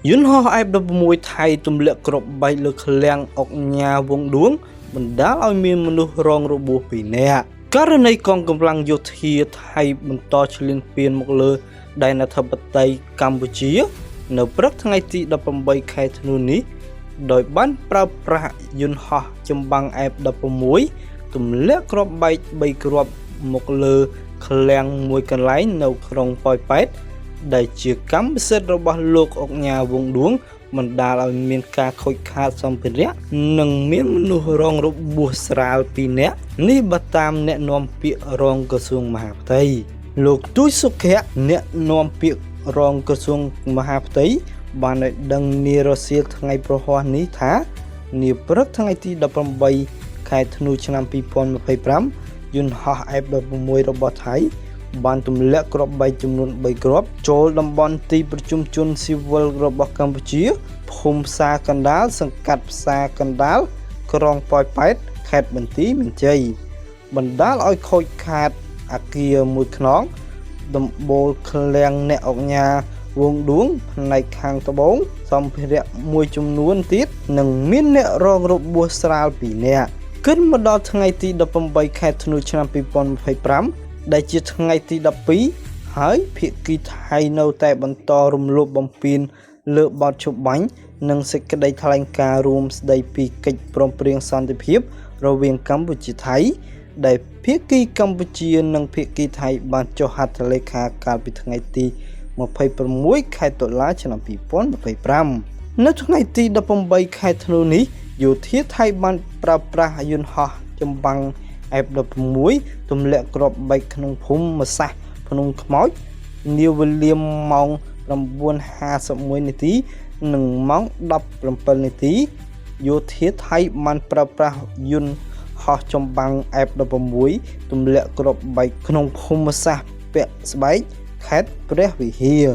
យន្តហោះ F16 ថៃទម្លាក់គ្រាប់បែកលើឃ្លាំងអុកញ៉ាវងដួងបណ្ដាលឲ្យមានមនុស្សរងរបួស2នាក់ករណីកងកម្លាំងយោធាថៃបន្តឈ្លានពានមកលើដែនអធិបតេយ្យកម្ពុជានៅព្រឹកថ្ងៃទី18ខែធ្នូនេះដោយបានប្រើប្រាស់យន្តហោះចម្បាំង F16 ទម្លាក់គ្រាប់បែក3គ្រាប់មកលើឃ្លាំងមួយកន្លែងនៅក្រុងប៉ោយប៉ែតដែលជាកម្មសិទ្ធិរបស់លោកអុកញ៉ាវងដួងបណ្ដាលឲ្យមានការខូចខាតសម្ភារៈនិងមានមនុស្សរងរបួសស្រាល2នាក់នេះបើតាមអ្នកនាំពាក្យរងក្រសួងមហាផ្ទៃលោកទូចសុខៈអ្នកនាំពាក្យរងក្រសួងមហាផ្ទៃបានឲ្យដឹងនារសៀលថ្ងៃប្រហ័សនេះថានាព្រឹកថ្ងៃទី18ខែធ្នូឆ្នាំ2025យន្តហោះ F16 របស់ថៃបានទម្លាក់គ្រាប់បែកចំនួន3គ្រាប់ចូលតំបន់ទីប្រជុំជនស៊ីវិលរបស់កម្ពុជាភូមិផ្សារកណ្ដាលសង្កាត់ផ្សារកណ្ដាលក្រុងប៉ោយប៉ែតខេត្តបន្ទាយមានជ័យបណ្ដាលឲ្យខូចខាតអគារមួយខ្នងដំបូលឃ្លាំងអ្នកអុកញ៉ាវងដួងផ្នែកខាងត្បូងសម្ភារៈមួយចំនួនទៀតនិងមានអ្នករងរបួសស្រាល2នាក់គិតមកដល់ថ្ងៃទី18ខែធ្នូឆ្នាំ2025ដែលជាថ្ងៃទី12ហើយភាគីថៃនៅតែបន្តរំលោភបំពានលើបទច្បាញ់និងសេចក្តីថ្លែងការណ៍រួមស្តីពីកិច្ចព្រមព្រៀងសន្តិភាពរវាងកម្ពុជាថៃដែលភាគីកម្ពុជានិងភាគីថៃបានចុះហត្ថលេខាកាលពីថ្ងៃទី26ខែតុលាឆ្នាំ2025នៅថ្ងៃទី18ខែធ្នូនេះយោធាថៃបានប្រើប្រាស់យន្តហោះចម្បាំង F16 ទម្លាក់គ្រាប់បែកក្នុងភូមិសាស្ត្រភ្នំខ្មោចនាវេលាម៉ោង 9:51 នាទីនិងម៉ោង 17 នាទីយោធាថៃបានប្រើប្រាស់យន្តហោះចម្បាំង F16 ទម្លាក់គ្រាប់បែកក្នុងភូមិសាស្ត្រពាក់ស្បែកខេត្តព្រះវិហារ